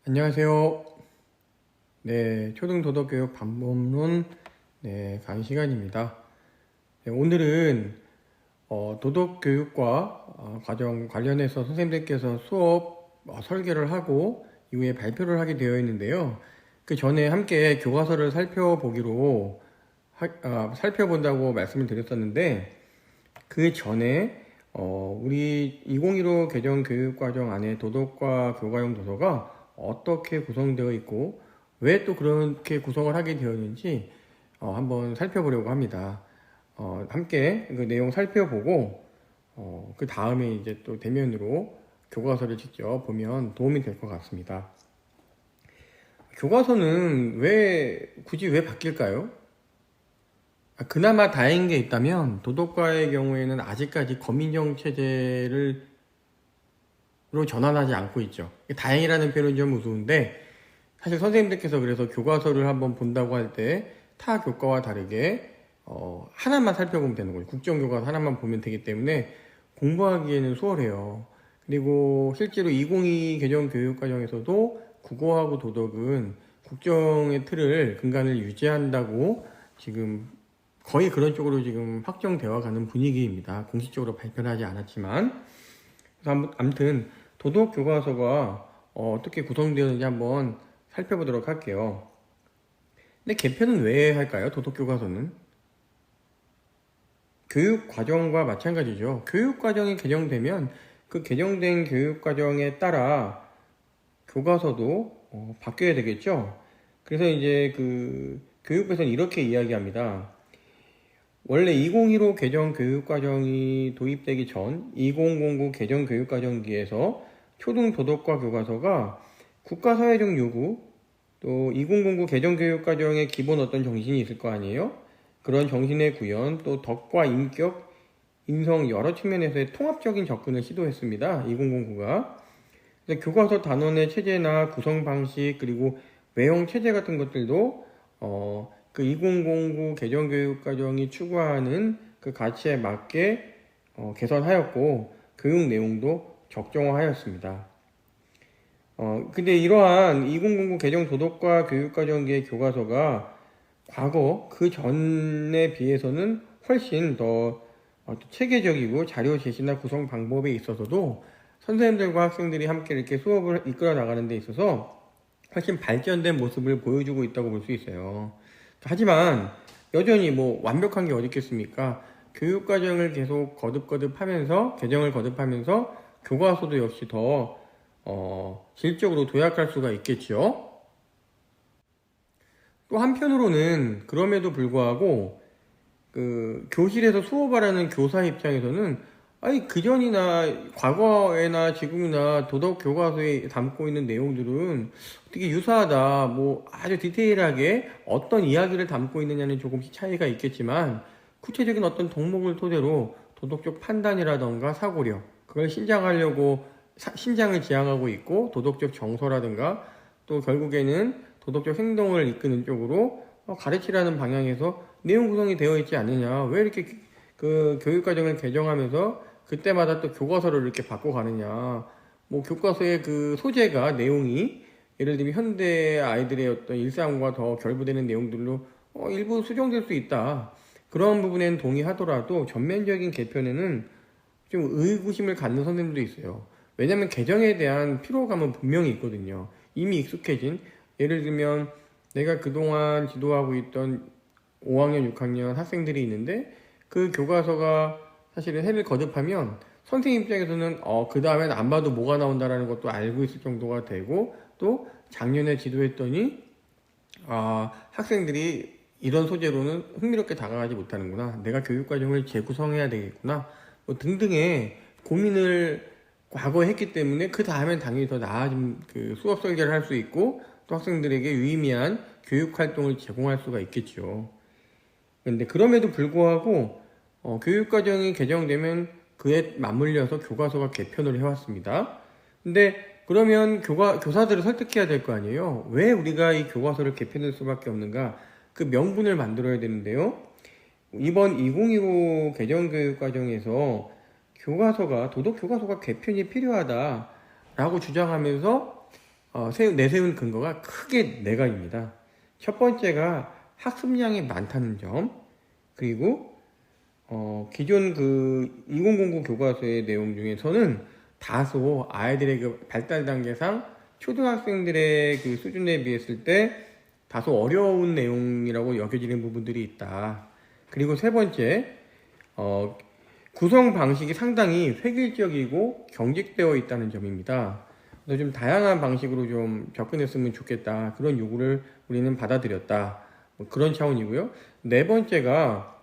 안녕하세요. 네, 초등도덕교육 방법론 강의 시간입니다. 네, 오늘은 도덕교육과 과정 관련해서 선생님들께서 수업 설계를 하고 이후에 발표를 하게 되어 있는데요. 그 전에 함께 교과서를 살펴본다고 말씀을 드렸었는데, 그 전에 우리 2015 개정교육과정 안에 도덕과 교과용 도서가 어떻게 구성되어 있고 왜 또 그렇게 구성을 하게 되었는지 한번 살펴보려고 합니다. 함께 그 내용 살펴보고 그 다음에 이제 또 대면으로 교과서를 직접 보면 도움이 될 것 같습니다. 교과서는 굳이 왜 바뀔까요? 그나마 다행인 게 있다면 도덕과의 경우에는 아직까지 검인정 체제로 전환하지 않고 있죠. 다행이라는 표현은 좀 우스운데, 사실 선생님들께서 그래서 교과서를 한번 본다고 할 때 타 교과와 다르게 하나만 살펴보면 되는 거죠. 국정교과서 하나만 보면 되기 때문에 공부하기에는 수월해요. 그리고 실제로 2022 개정 교육과정에서도 국어하고 도덕은 국정의 틀을 근간을 유지한다고 지금 거의 그런 쪽으로 지금 확정되어 가는 분위기입니다. 공식적으로 발표는 하지 않았지만. 그래서 아무튼 도덕 교과서가 어떻게 구성되었는지 한번 살펴보도록 할게요. 근데 개편은 왜 할까요? 도덕 교과서는 교육 과정과 마찬가지죠. 교육 과정이 개정되면 그 개정된 교육 과정에 따라 교과서도 바뀌어야 되겠죠. 그래서 이제 그 교육부에서는 이렇게 이야기합니다. 원래 2015 개정 교육과정이 도입되기 전 2009 개정 교육과정기에서 초등도덕과 교과서가 국가사회적 요구, 또 2009 개정 교육과정의 기본 어떤 정신이 있을 거 아니에요? 그런 정신의 구현, 또 덕과 인격, 인성 여러 측면에서의 통합적인 접근을 시도했습니다. 2009가. 교과서 단원의 체제나 구성 방식, 그리고 외형 체제 같은 것들도 그 2009 개정교육과정이 추구하는 그 가치에 맞게 개선하였고, 교육 내용도 적정화하였습니다. 근데 이러한 2009 개정 도덕과 교육과정기의 교과서가 과거 그 전에 비해서는 훨씬 더 체계적이고 자료 제시나 구성 방법에 있어서도 선생님들과 학생들이 함께 이렇게 수업을 이끌어 나가는 데 있어서 훨씬 발전된 모습을 보여주고 있다고 볼 수 있어요. 하지만 여전히 뭐 완벽한 게 어디 있겠습니까? 교육과정을 계속 개정을 거듭하면서 교과서도 역시 더 질적으로 도약할 수가 있겠죠. 또 한편으로는 그럼에도 불구하고 그 교실에서 수업하라는 교사 입장에서는 아니 그전이나 과거에나 지금이나 도덕 교과서에 담고 있는 내용들은 되게 유사하다. 뭐 아주 디테일하게 어떤 이야기를 담고 있느냐는 조금씩 차이가 있겠지만 구체적인 어떤 덕목을 토대로 도덕적 판단이라던가 사고력 그걸 신장을 지향하고 있고 도덕적 정서라든가 또 결국에는 도덕적 행동을 이끄는 쪽으로 가르치라는 방향에서 내용 구성이 되어 있지 않느냐. 왜 이렇게 그 교육과정을 개정하면서 그때마다 또 교과서를 이렇게 바꿔가느냐. 뭐 교과서의 그 소재가 내용이 예를 들면 현대 아이들의 어떤 일상과 더 결부되는 내용들로 일부 수정될 수 있다. 그런 부분에는 동의하더라도 전면적인 개편에는 좀 의구심을 갖는 선생님도 있어요. 왜냐면 개정에 대한 피로감은 분명히 있거든요. 이미 익숙해진 예를 들면 내가 그동안 지도하고 있던 5학년, 6학년 학생들이 있는데 그 교과서가 사실은 해를 거듭하면 선생님 입장에서는 그 다음엔 안 봐도 뭐가 나온다라는 것도 알고 있을 정도가 되고 또 작년에 지도했더니 학생들이 이런 소재로는 흥미롭게 다가가지 못하는구나. 내가 교육과정을 재구성해야 되겠구나. 뭐 등등의 고민을 과거에 했기 때문에 그 다음엔 당연히 더 나아진 그 수업 설계를 할 수 있고 또 학생들에게 유의미한 교육 활동을 제공할 수가 있겠죠. 근데 그럼에도 불구하고 교육과정이 개정되면 그에 맞물려서 교과서가 개편을 해왔습니다. 근데 그러면 교사들을 설득해야 될 거 아니에요? 왜 우리가 이 교과서를 개편할 수밖에 없는가? 그 명분을 만들어야 되는데요. 이번 2015 개정교육과정에서 도덕교과서가 개편이 필요하다라고 주장하면서 내세운 근거가 크게 네 가지입니다. 첫 번째가 학습량이 많다는 점, 그리고 기존 그 2009 교과서의 내용 중에서는 다소 아이들의 그 발달 단계상 초등학생들의 그 수준에 비했을 때 다소 어려운 내용이라고 여겨지는 부분들이 있다. 그리고 세 번째, 구성 방식이 상당히 획일적이고 경직되어 있다는 점입니다. 그래서 좀 다양한 방식으로 좀 접근했으면 좋겠다. 그런 요구를 우리는 받아들였다. 뭐 그런 차원이고요. 네 번째가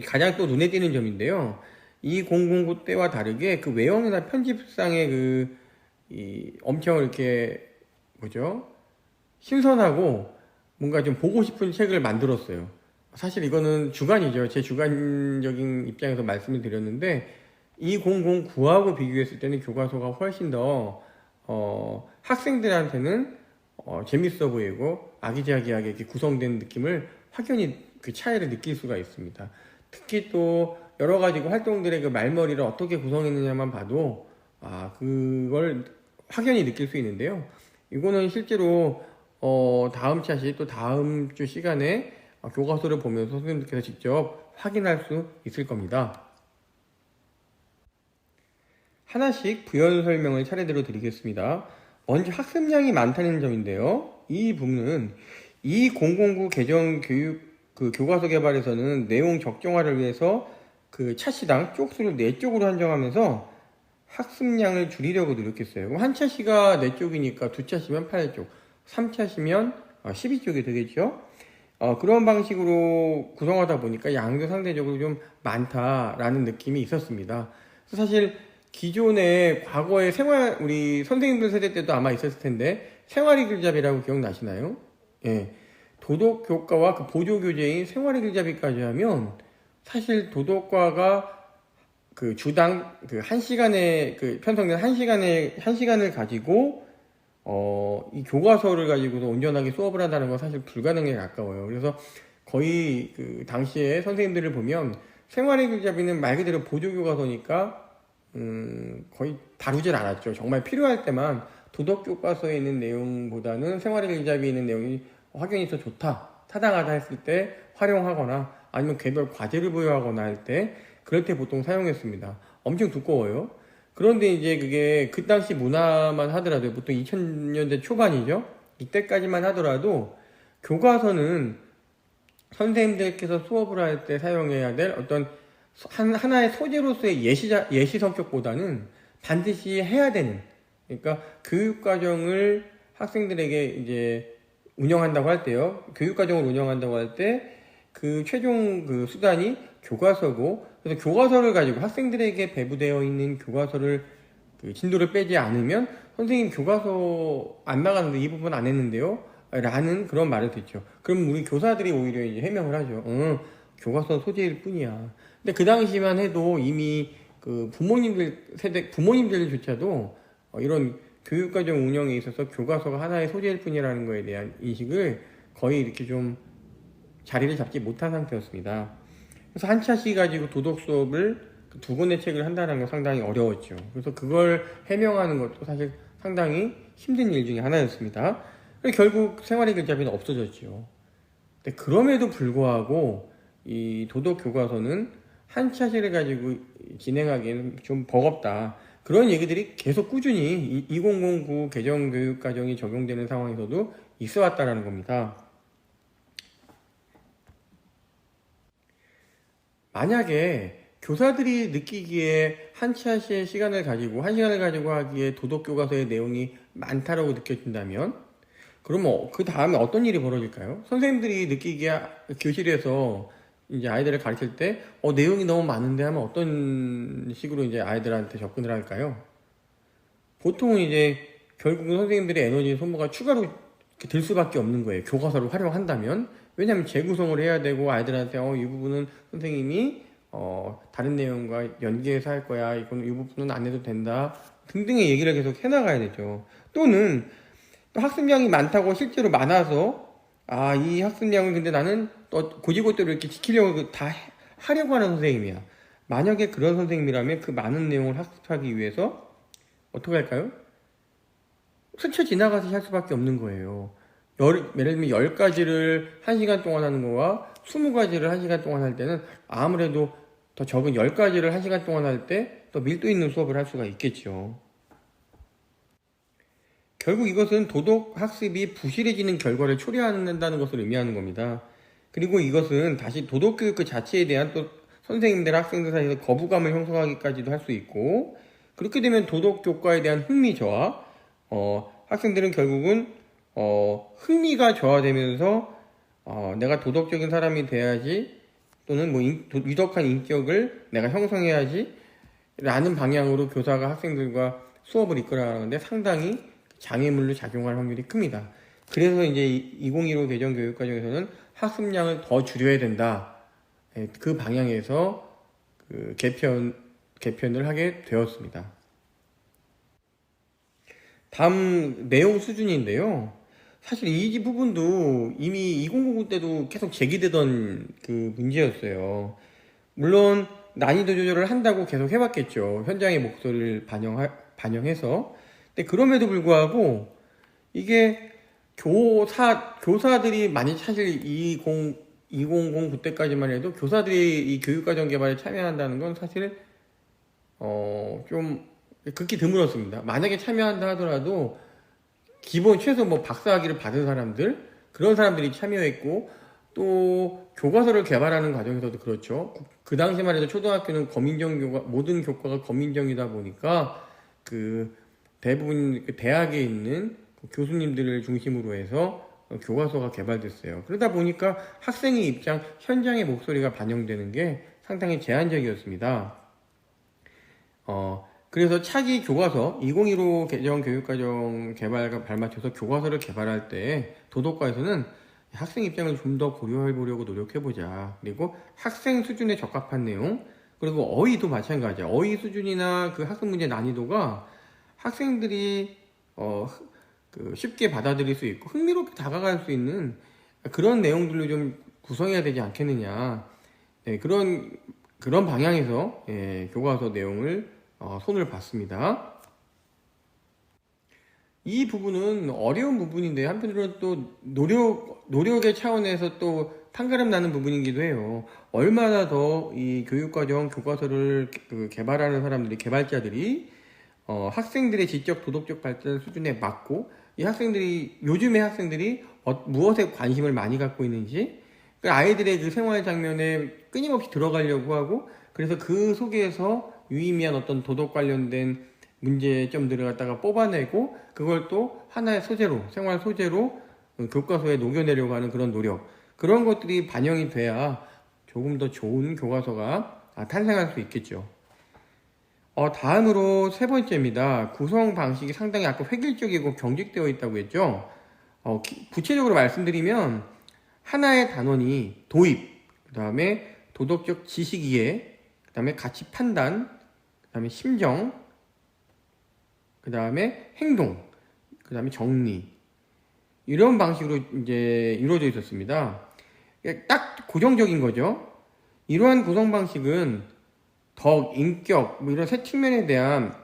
가장 또 눈에 띄는 점인데요. 2009 때와 다르게 그 외형이나 편집상의 엄청 이렇게 뭐죠? 신선하고 뭔가 좀 보고 싶은 책을 만들었어요. 사실 이거는 주관이죠. 제 주관적인 입장에서 말씀을 드렸는데 2009하고 비교했을 때는 교과서가 훨씬 더 학생들한테는 재밌어 보이고 아기자기하게 이렇게 구성된 느낌을 확연히 그 차이를 느낄 수가 있습니다. 특히 또 여러 가지 그 활동들의 그 말머리를 어떻게 구성했느냐만 봐도 그걸 확연히 느낄 수 있는데요. 이거는 실제로 다음 차시 또 다음 주 시간에 교과서를 보면서 선생님들께서 직접 확인할 수 있을 겁니다. 하나씩 부연 설명을 차례대로 드리겠습니다. 먼저 학습량이 많다는 점인데요. 이 부분은 2009 개정 교육 그 교과서 개발에서는 내용 적정화를 위해서 그 차시당 쪽수를 4쪽으로 한정하면서 학습량을 줄이려고 노력했어요. 그럼 한 차시가 4쪽이니까 두 차시면 8쪽, 3차시면 12쪽이 되겠죠. 그런 방식으로 구성하다 보니까 양도 상대적으로 좀 많다라는 느낌이 있었습니다. 사실 기존에 과거에 우리 선생님들 세대 때도 아마 있었을 텐데 생활의 길잡이라고 기억나시나요? 예. 도덕 교과와 그 보조 교재인 생활의 길잡이까지 하면 사실 도덕과가 그 주당 그 1시간에 그 편성된 1시간을 가지고 이 교과서를 가지고서 온전하게 수업을 한다는 건 사실 불가능에 가까워요. 그래서 거의 그 당시에 선생님들을 보면 생활의 길잡이는 말 그대로 보조 교과서니까 거의 다루질 않았죠. 정말 필요할 때만 도덕 교과서에 있는 내용보다는 생활의 길잡이에 있는 내용이 확연히 더 좋다, 타당하다 했을 때 활용하거나 아니면 개별 과제를 부여하거나 할 때 그럴 때 보통 사용했습니다. 엄청 두꺼워요. 그런데 이제 그게 그 당시 문화만 하더라도 보통 2000년대 초반이죠. 이때까지만 하더라도 교과서는 선생님들께서 수업을 할 때 사용해야 될 어떤 하나의 소재로서의 예시 성격보다는 반드시 해야 되는, 그러니까 교육과정을 학생들에게 이제 운영한다고 할 때요. 교육과정을 운영한다고 할 때 그 최종 그 수단이 교과서고, 그래서 교과서를 가지고 학생들에게 배부되어 있는 교과서를 그 진도를 빼지 않으면 선생님 교과서 안 나가는데 이 부분 안 했는데요? 라는 그런 말을 듣죠. 그럼 우리 교사들이 오히려 이제 해명을 하죠. 교과서 소재일 뿐이야. 근데 그 당시만 해도 이미 그 부모님들조차도 이런 교육과정 운영에 있어서 교과서가 하나의 소재일 뿐이라는 거에 대한 인식을 거의 이렇게 좀 자리를 잡지 못한 상태였습니다. 그래서 한 차시 가지고 도덕 수업을 두 권의 책을 한다는 건 상당히 어려웠죠. 그래서 그걸 해명하는 것도 사실 상당히 힘든 일 중에 하나였습니다. 그래서 결국 생활의 길잡이는 없어졌죠. 근데 그럼에도 불구하고 이 도덕 교과서는 한 차시를 가지고 진행하기에는 좀 버겁다. 그런 얘기들이 계속 꾸준히 2009 개정교육과정이 적용되는 상황에서도 있어 왔다는 겁니다. 만약에 교사들이 느끼기에 한 차시의 시간을 가지고, 한 시간을 가지고 하기에 도덕교과서의 내용이 많다라고 느껴진다면, 그러면 그 다음에 어떤 일이 벌어질까요? 선생님들이 느끼기에 교실에서 이제 아이들을 가르칠 때, 내용이 너무 많은데 하면 어떤 식으로 이제 아이들한테 접근을 할까요? 보통은 이제 결국은 선생님들의 에너지 소모가 추가로 들 수밖에 없는 거예요. 교과서를 활용한다면. 왜냐하면 재구성을 해야 되고 아이들한테 이 부분은 선생님이 다른 내용과 연계해서 할 거야. 이 부분은 안 해도 된다. 등등의 얘기를 계속 해나가야 되죠. 또는 또 학습량이 많다고 실제로 많아서 이 학습량을 근데 나는 또 고지고대로 이렇게 지키려고 다 하려고 하는 선생님이야. 만약에 그런 선생님이라면 그 많은 내용을 학습하기 위해서 어떻게 할까요? 스쳐 지나가듯이 할 수밖에 없는 거예요. 예를 들면 10가지를 1시간 동안 하는 거와 20가지를 1시간 동안 할 때는 아무래도 더 적은 10가지를 1시간 동안 할 때 더 밀도 있는 수업을 할 수가 있겠죠. 결국 이것은 도덕 학습이 부실해지는 결과를 초래한다는 것을 의미하는 겁니다. 그리고 이것은 다시 도덕교육 그 자체에 대한 또 선생님들, 학생들 사이에서 거부감을 형성하기까지도 할 수 있고, 그렇게 되면 도덕교과에 대한 흥미 저하, 학생들은 결국은 흥미가 저하되면서 내가 도덕적인 사람이 돼야지, 또는 뭐 유덕한 인격을 내가 형성해야지 라는 방향으로 교사가 학생들과 수업을 이끌어가는데 상당히 장애물로 작용할 확률이 큽니다. 그래서 이제 2015 개정 교육과정에서는 학습량을 더 줄여야 된다. 그 방향에서 그 개편을 하게 되었습니다. 다음 내용 수준인데요. 사실 이 부분도 이미 2009 때도 계속 제기되던 그 문제였어요. 물론 난이도 조절을 한다고 계속 해봤겠죠. 현장의 목소리를 반영해서. 근데 그럼에도 불구하고 이게 교사들이 많이 사실 2009 때까지만 해도 교사들이 이 교육과정 개발에 참여한다는 건 사실 좀 극히 드물었습니다. 만약에 참여한다 하더라도 기본 최소 뭐 박사학위를 받은 사람들, 그런 사람들이 참여했고, 또 교과서를 개발하는 과정에서도 그렇죠. 그 당시만 해도 초등학교는 모든 교과가 검인정이다 보니까 그 대부분 대학에 있는 교수님들을 중심으로 해서 교과서가 개발됐어요. 그러다 보니까 학생의 입장, 현장의 목소리가 반영되는 게 상당히 제한적이었습니다. 그래서 차기 교과서 2015 개정 교육과정 개발과 발맞춰서 교과서를 개발할 때 도덕과에서는 학생 입장을 좀 더 고려해 보려고 노력해 보자. 그리고 학생 수준에 적합한 내용, 그리고 어휘도 마찬가지야. 어휘 수준이나 그 학습 문제 난이도가 학생들이 쉽게 받아들일 수 있고 흥미롭게 다가갈 수 있는 그런 내용들로 좀 구성해야 되지 않겠느냐. 네, 그런 방향에서 교과서 내용을 손을 봤습니다. 이 부분은 어려운 부분인데 한편으로는 또 노력의 차원에서 또 판가름 나는 부분이기도 해요. 얼마나 더 이 교육과정 교과서를 개발하는 사람들이, 개발자들이 학생들의 지적 도덕적 발전 수준에 맞고, 이 학생들이, 요즘의 학생들이 무엇에 관심을 많이 갖고 있는지, 그 아이들의 그 생활 장면에 끊임없이 들어가려고 하고, 그래서 그 속에서 유의미한 어떤 도덕 관련된 문제점들을 갖다가 뽑아내고, 그걸 또 하나의 소재로, 생활 소재로 교과서에 녹여내려고 하는 그런 노력, 그런 것들이 반영이 돼야 조금 더 좋은 교과서가 탄생할 수 있겠죠. 다음으로 세 번째입니다. 구성 방식이 상당히 아까 획일적이고 경직되어 있다고 했죠. 구체적으로 말씀드리면 하나의 단원이 도입, 그 다음에 도덕적 지식 이해, 그 다음에 가치 판단, 그 다음에 심정, 그 다음에 행동, 그 다음에 정리, 이런 방식으로 이제 이루어져 있었습니다. 딱 고정적인 거죠. 이러한 구성 방식은 덕, 인격, 뭐 이런 세 측면에 대한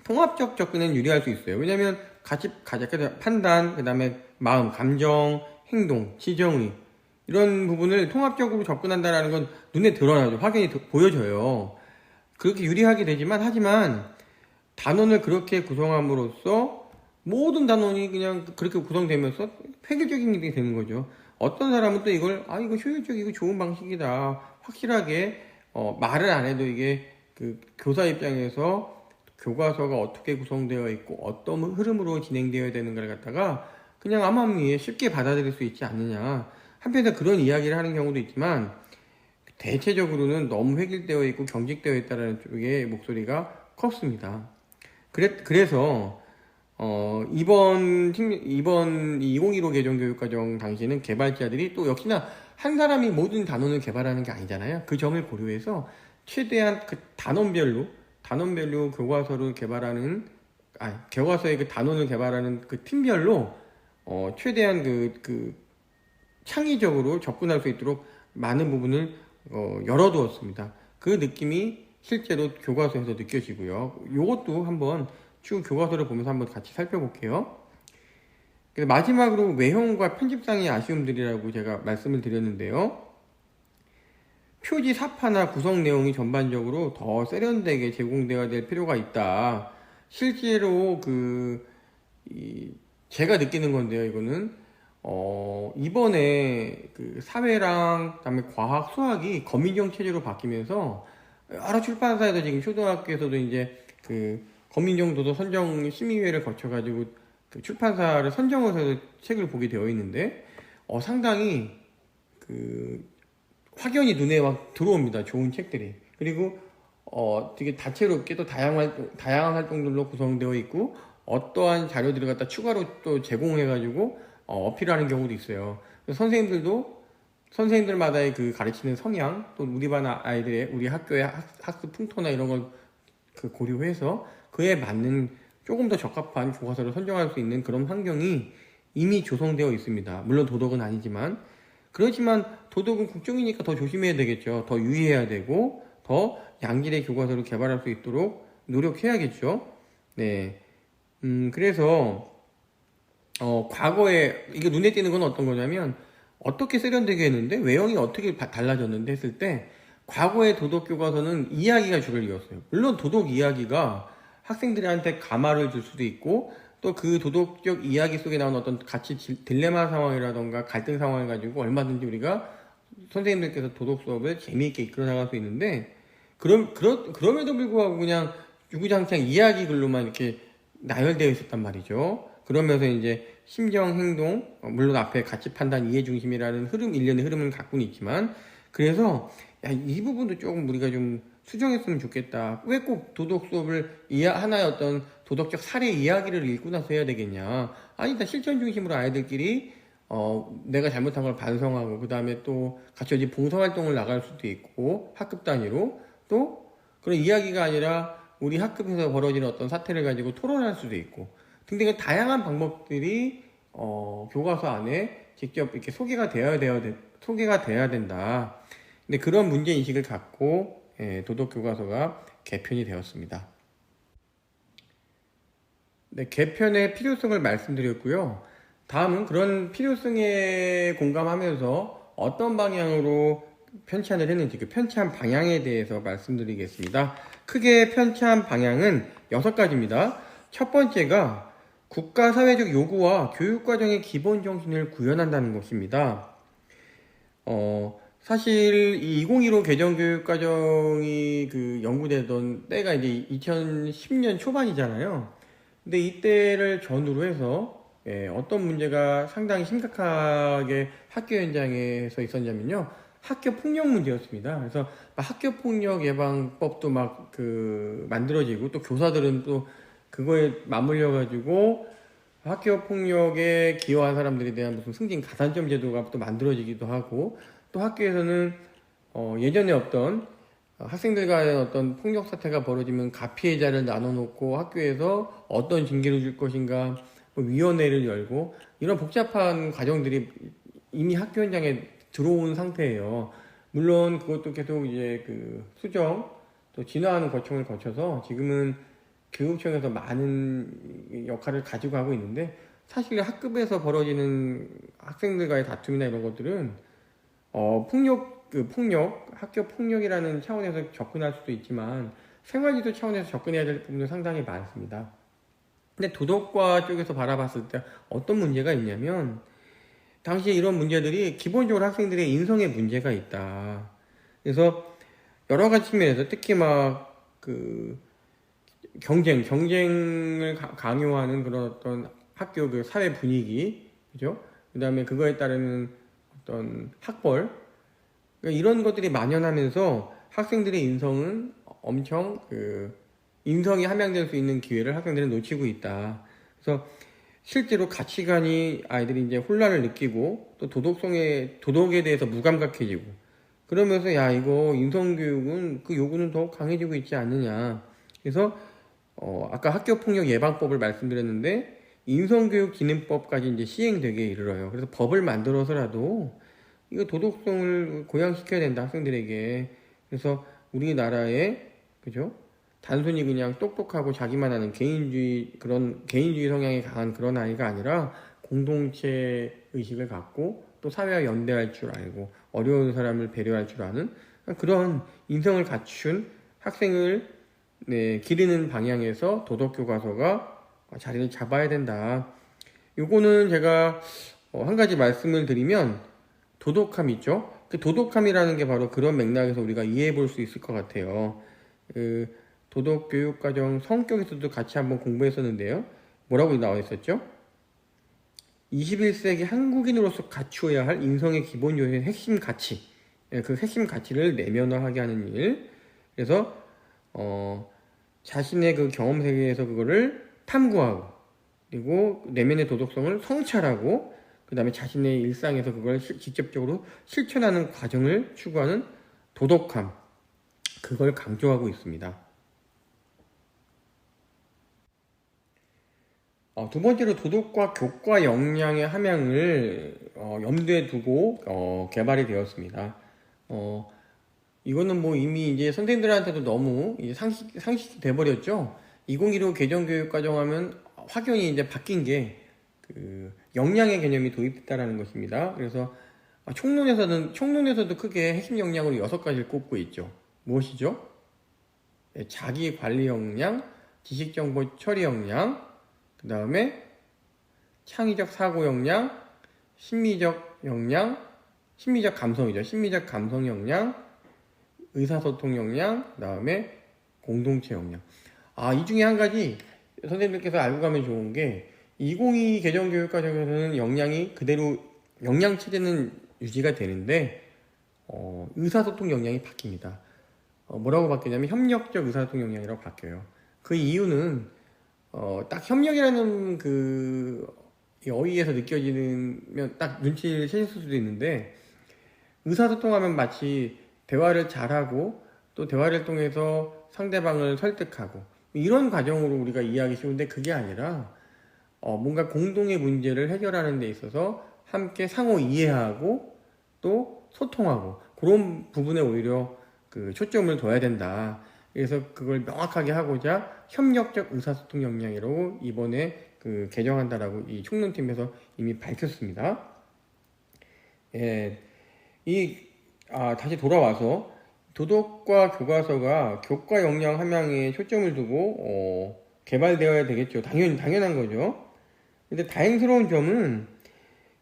통합적 접근에 유리할 수 있어요. 왜냐하면 가치 판단, 그 다음에 마음, 감정, 행동, 지정의, 이런 부분을 통합적으로 접근한다는 건 눈에 드러나죠. 확연히 보여져요. 그렇게 유리하게 되지만, 하지만 단원을 그렇게 구성함으로써 모든 단원이 그냥 그렇게 구성되면서 획일적인 일이 되는 거죠. 어떤 사람은 또 이걸 이거 효율적이고 좋은 방식이다, 확실하게 말을 안 해도 이게 그 교사 입장에서 교과서가 어떻게 구성되어 있고 어떤 흐름으로 진행되어야 되는가를 갖다가 그냥 암암리에 쉽게 받아들일 수 있지 않느냐. 한편에서 그런 이야기를 하는 경우도 있지만, 대체적으로는 너무 획일되어 있고 경직되어 있다는 쪽의 목소리가 컸습니다. 그래서 이번 2015 개정 교육과정 당시에는 개발자들이 또 역시나 한 사람이 모든 단원을 개발하는 게 아니잖아요. 그 점을 고려해서 최대한 그 단원별로 교과서를 개발하는, 교과서의 그 단원을 개발하는 그 팀별로 최대한 그 창의적으로 접근할 수 있도록 많은 부분을 열어두었습니다. 그 느낌이 실제로 교과서에서 느껴지고요. 이것도 한번 쭉 교과서를 보면서 한번 같이 살펴볼게요. 그래서 마지막으로 외형과 편집상의 아쉬움들이라고 제가 말씀을 드렸는데요. 표지 사파나 구성 내용이 전반적으로 더 세련되게 제공되어야 될 필요가 있다. 실제로 제가 느끼는 건데요, 이거는. 이번에 그 사회랑, 그다음에 과학, 수학이 검인정 체제로 바뀌면서 여러 출판사에서 지금 초등학교에서도 이제 그 검인정 도서 선정 심의회를 거쳐가지고 그 출판사를 선정을 해서 책을 보게 되어 있는데, 상당히 그 확연히 눈에 막 들어옵니다. 좋은 책들이. 그리고 되게 다채롭게 또 다양한 활동들로 구성되어 있고, 어떠한 자료들을 갖다 추가로 또 제공해가지고 어필하는 경우도 있어요. 그래서 선생님들마다의 그 가르치는 성향, 또 우리 반 아이들의, 우리 학교의 학습 풍토나 이런 걸 그 고려해서 그에 맞는 조금 더 적합한 교과서를 선정할 수 있는 그런 환경이 이미 조성되어 있습니다. 물론 도덕은 아니지만. 그렇지만 도덕은 국정이니까 더 조심해야 되겠죠. 더 유의해야 되고 더 양질의 교과서를 개발할 수 있도록 노력해야겠죠. 네. 그래서 과거에 이게 눈에 띄는 건 어떤 거냐면, 어떻게 세련되게 했는데 외형이 어떻게 달라졌는데 했을 때, 과거의 도덕 교과서는 이야기가 주를 이었어요. 물론 도덕 이야기가 학생들한테 감화를 줄 수도 있고, 또 그 도덕적 이야기 속에 나오는 어떤 가치 딜레마 상황이라던가 갈등 상황을 가지고 얼마든지 우리가 선생님들께서 도덕 수업을 재미있게 이끌어 나갈 수 있는데, 그럼에도 불구하고 그냥 유구장창 이야기 글로만 이렇게 나열되어 있었단 말이죠. 그러면서 이제 심정, 행동, 물론 앞에 가치 판단, 이해 중심이라는 일련의 흐름은 갖고는 있지만, 그래서 이 부분도 조금 우리가 좀 수정했으면 좋겠다. 왜 꼭 도덕 수업을 하나의 어떤 도덕적 사례 이야기를 읽고 나서 해야 되겠냐. 아니다. 실천 중심으로 아이들끼리 내가 잘못한 걸 반성하고, 그 다음에 또 같이 어디 봉사활동을 나갈 수도 있고, 학급 단위로 또 그런 이야기가 아니라 우리 학급에서 벌어지는 어떤 사태를 가지고 토론할 수도 있고, 등등의 다양한 방법들이 교과서 안에 직접 이렇게 소개가 돼야 된다. 근데 그런 문제 인식을 갖고 도덕 교과서가 개편이 되었습니다. 네, 개편의 필요성을 말씀드렸고요. 다음은 그런 필요성에 공감하면서 어떤 방향으로 편찬을 했는지, 그 편찬 방향에 대해서 말씀드리겠습니다. 크게 편찬 방향은 6가지입니다. 첫 번째가 국가 사회적 요구와 교육과정의 기본 정신을 구현한다는 것입니다. 사실 이 2015 개정교육과정이 그 연구되던 때가 이제 2010년 초반이잖아요. 근데 이때를 전후로 해서 어떤 문제가 상당히 심각하게 학교 현장에서 있었냐면요, 학교 폭력 문제였습니다. 그래서 학교 폭력 예방법도 막 만들어지고, 또 교사들은 또 그거에 맞물려 가지고 학교 폭력에 기여한 사람들에 대한 무슨 승진 가산점 제도가 또 만들어지기도 하고, 또 학교에서는 예전에 없던 학생들 간의 어떤 폭력 사태가 벌어지면 가피해자를 나눠놓고 학교에서 어떤 징계를 줄 것인가, 뭐 위원회를 열고, 이런 복잡한 과정들이 이미 학교 현장에 들어온 상태예요. 물론 그것도 계속 이제 수정, 또 진화하는 거청을 거쳐서 지금은 교육청에서 많은 역할을 가지고 하고 있는데, 사실 학급에서 벌어지는 학생들과의 다툼이나 이런 것들은 학교 폭력이라는 차원에서 접근할 수도 있지만 생활지도 차원에서 접근해야 될 부분도 상당히 많습니다. 근데 도덕과 쪽에서 바라봤을 때 어떤 문제가 있냐면, 당시에 이런 문제들이 기본적으로 학생들의 인성에 문제가 있다. 그래서 여러 가지 측면에서 특히 경쟁을 강요하는 그런 어떤 학교 사회 분위기, 그죠? 그 다음에 그거에 따르는 어떤 학벌, 그러니까 이런 것들이 만연하면서 학생들의 인성은 엄청 인성이 함양될 수 있는 기회를 학생들은 놓치고 있다. 그래서 실제로 가치관이 아이들이 이제 혼란을 느끼고, 또 도덕에 대해서 무감각해지고, 그러면서 이거 인성교육은 그 요구는 더욱 강해지고 있지 않느냐. 그래서 아까 학교폭력 예방법을 말씀드렸는데, 인성교육진흥법까지 이제 시행되게 이르러요. 그래서 법을 만들어서라도 이거 도덕성을 고양시켜야 된다, 학생들에게. 그래서 우리나라에, 그죠? 단순히 그냥 똑똑하고 자기만 하는 개인주의 성향이 강한 그런 아이가 아니라 공동체 의식을 갖고 또 사회와 연대할 줄 알고 어려운 사람을 배려할 줄 아는 그런 인성을 갖춘 학생을 기르는 방향에서 도덕교과서가 자리를 잡아야 된다. 요거는 제가 한 가지 말씀을 드리면 도덕함 있죠? 그 도덕함이라는 게 바로 그런 맥락에서 우리가 이해해 볼 수 있을 것 같아요. 그 도덕교육과정 성격에서도 같이 한번 공부했었는데요. 뭐라고 나와 있었죠? 21세기 한국인으로서 갖추어야 할 인성의 기본 요소의 핵심 가치, 그 핵심 가치를 내면화하게 하는 일. 그래서 자신의 그 경험 세계에서 그거를 탐구하고, 그리고 내면의 도덕성을 성찰하고, 그 다음에 자신의 일상에서 그걸 직접적으로 실천하는 과정을 추구하는 도덕함, 그걸 강조하고 있습니다. 두 번째로 도덕과 교과 역량의 함양을 염두에 두고 개발이 되었습니다. 이거는 뭐 이미 이제 선생님들한테도 너무 이제 상식이 돼버렸죠. 2015 개정교육과정 하면 확연히 이제 바뀐 게 그 역량의 개념이 도입됐다라는 것입니다. 그래서 총론에서도 크게 핵심 역량으로 6가지를 꼽고 있죠. 무엇이죠? 자기 관리 역량, 지식정보 처리 역량, 그 다음에 창의적 사고 역량, 심리적 역량, 심리적 감성이죠. 심리적 감성 역량, 의사소통 역량, 그 다음에 공동체 역량. 이 중에 한 가지 선생님들께서 알고 가면 좋은 게 2022 개정교육과정에서는 역량이 그대로 역량체제는 유지가 되는데 의사소통 역량이 바뀝니다. 뭐라고 바뀌냐면 협력적 의사소통 역량이라고 바뀌어요. 그 이유는 딱 협력이라는 그 어휘에서 느껴지면 딱 눈치를 채실 수도 있는데 의사소통하면 마치 대화를 잘하고 또 대화를 통해서 상대방을 설득하고 이런 과정으로 우리가 이해하기 쉬운데 그게 아니라 뭔가 공동의 문제를 해결하는 데 있어서 함께 상호 이해하고 또 소통하고 그런 부분에 오히려 그 초점을 둬야 된다. 그래서 그걸 명확하게 하고자 협력적 의사소통 역량이라고 이번에 그 개정한다라고 이 총론팀에서 이미 밝혔습니다. 다시 돌아와서 도덕과 교과서가 교과 역량 함양에 초점을 두고 개발되어야 되겠죠. 당연한 거죠. 근데 다행스러운 점은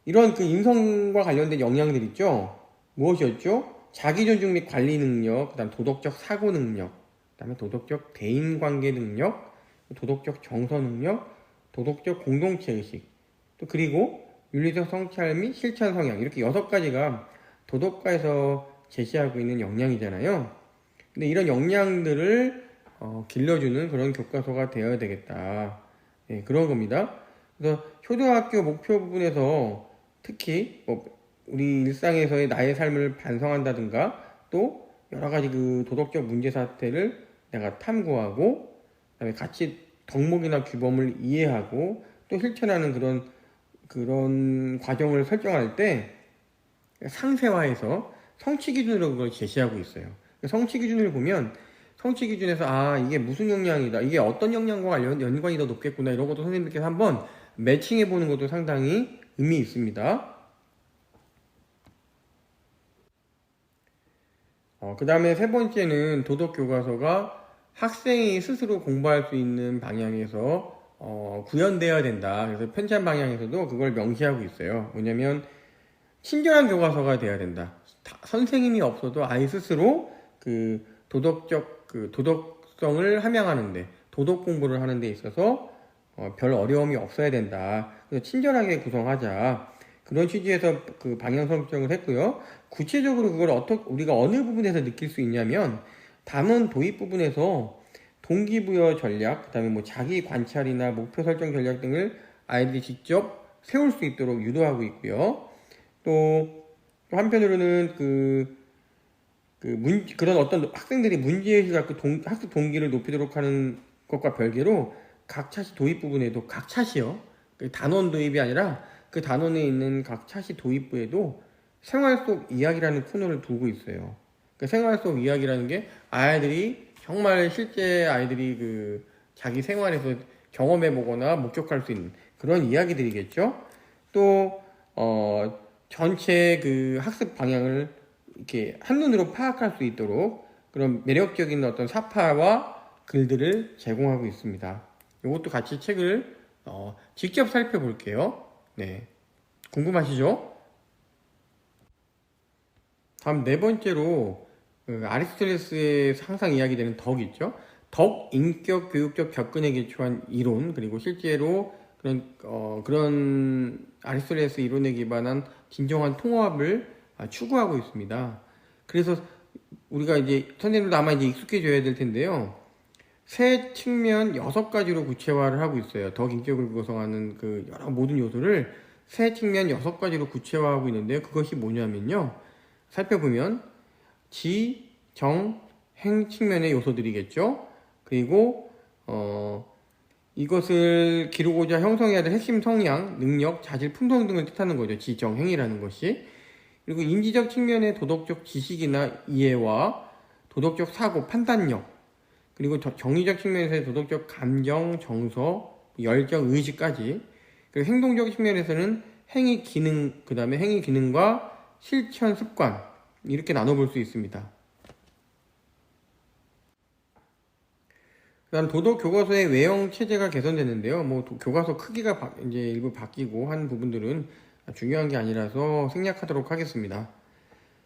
이런 그 인성과 관련된 역량들 있죠. 무엇이었죠? 자기존중 및 관리 능력, 그다음 도덕적 사고 능력, 그다음에 도덕적 대인관계 능력, 도덕적 정서 능력, 도덕적 공동체 의식, 또 그리고 윤리적 성찰 및 실천 성향 이렇게 6가지가 도덕과에서 제시하고 있는 역량이잖아요. 근데 이런 역량들을 길러주는 그런 교과서가 되어야 되겠다. 그런 겁니다. 그래서 초등학교 목표 부분에서 특히 우리 일상에서의 나의 삶을 반성한다든가 또 여러 가지 그 도덕적 문제 사태를 내가 탐구하고 그다음에 같이 덕목이나 규범을 이해하고 또 실천하는 그런 과정을 설정할 때 상세화해서 성취 기준으로 그걸 제시하고 있어요. 성취 기준을 보면 성취 기준에서 이게 무슨 역량이다, 이게 어떤 역량과 연관이 더 높겠구나 이런 것도 선생님들께서 한번 매칭해 보는 것도 상당히 의미 있습니다. 그 다음에 세 번째는 도덕교과서가 학생이 스스로 공부할 수 있는 방향에서 구현되어야 된다. 그래서 편찬 방향에서도 그걸 명시하고 있어요. 뭐냐면 친절한 교과서가 돼야 된다. 선생님이 없어도 아이 스스로 그 도덕성을 함양하는데 도덕 공부를 하는 데 있어서 별 어려움이 없어야 된다. 그래서 친절하게 구성하자. 그런 취지에서 그 방향 설정을 했고요. 구체적으로 그걸 우리가 어느 부분에서 느낄 수 있냐면 단원 도입 부분에서 동기부여 전략, 그 다음에 뭐 자기 관찰이나 목표 설정 전략 등을 아이들이 직접 세울 수 있도록 유도하고 있고요. 또 한편으로는 그런 어떤 학생들이 문제의식을 갖고 학습 동기를 높이도록 하는 것과 별개로 각 차시 도입 부분에도 각 차시요. 단원 도입이 아니라 그 단원에 있는 각 차시 도입부에도 생활 속 이야기라는 코너를 두고 있어요. 그 생활 속 이야기라는 게 아이들이 정말 실제 아이들이 그 자기 생활에서 경험해 보거나 목격할 수 있는 그런 이야기들이겠죠. 또 전체 그 학습 방향을 이렇게 한눈으로 파악할 수 있도록 그런 매력적인 어떤 사파와 글들을 제공하고 있습니다. 이것도 같이 책을 직접 살펴볼게요. 네, 궁금하시죠? 다음 네 번째로 아리스토텔레스의 항상 이야기되는 덕 있죠. 덕, 인격, 교육적 접근에 기초한 이론, 그리고 실제로 그런 아리스토텔레스 이론에 기반한 진정한 통합을 추구하고 있습니다. 그래서 우리가 이제 선생님들도 아마 이제 익숙해져야 될 텐데요. 세 측면 6가지로 구체화를 하고 있어요. 덕, 인격을 구성하는 그 여러 모든 요소를 세 측면 6가지로 구체화하고 있는데요. 그것이 뭐냐면요. 살펴보면 지, 정, 행 측면의 요소들이겠죠. 그리고 이것을 기르고자 형성해야 될 핵심 성향, 능력, 자질, 품성 등을 뜻하는 거죠. 지, 정, 행이라는 것이. 그리고 인지적 측면의 도덕적 지식이나 이해와 도덕적 사고, 판단력, 그리고 정의적 측면에서의 도덕적 감정, 정서, 열정, 의식까지. 그리고 행동적 측면에서는 행위 기능, 그 다음에 행위 기능과 실천, 습관, 이렇게 나눠볼 수 있습니다. 그 다음 도덕 교과서의 외형 체제가 개선됐는데요. 뭐 교과서 크기가 이제 일부 바뀌고 한 부분들은 중요한 게 아니라서 생략하도록 하겠습니다.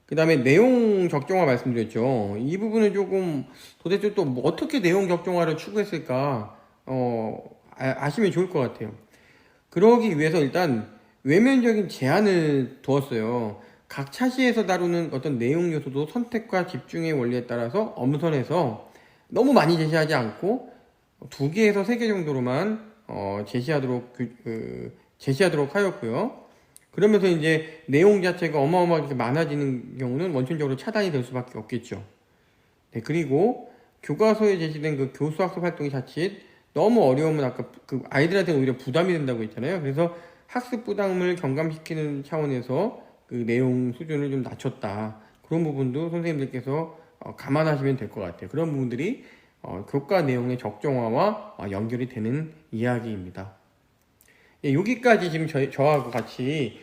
그 다음에 내용 적정화 말씀드렸죠. 이 부분은 조금 도대체 또 뭐 어떻게 내용 적정화를 추구했을까 아시면 좋을 것 같아요. 그러기 위해서 일단 외면적인 제한을 두었어요. 각 차시에서 다루는 어떤 내용 요소도 선택과 집중의 원리에 따라서 엄선해서 너무 많이 제시하지 않고 2개에서 3개 정도로만 제시하도록 하였고요. 그러면서 이제 내용 자체가 어마어마하게 많아지는 경우는 원천적으로 차단이 될 수밖에 없겠죠. 네, 그리고 교과서에 제시된 그 교수학습 활동이 자칫 너무 어려우면 아까 그 아이들한테 오히려 부담이 된다고 했잖아요. 그래서 학습 부담을 경감시키는 차원에서 그 내용 수준을 좀 낮췄다. 그런 부분도 선생님들께서 감안하시면 될 것 같아요. 그런 부분들이 교과 내용의 적정화와 연결이 되는 이야기입니다. 예, 여기까지 지금 저하고 같이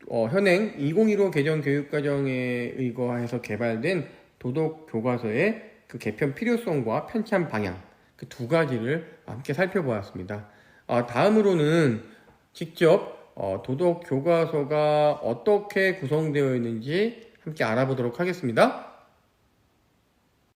현행 2015 개정 교육과정에 의거해서 개발된 도덕 교과서의 그 개편 필요성과 편찬 방향 그 2가지를 함께 살펴보았습니다. 다음으로는 직접 도덕 교과서가 어떻게 구성되어 있는지 함께 알아보도록 하겠습니다.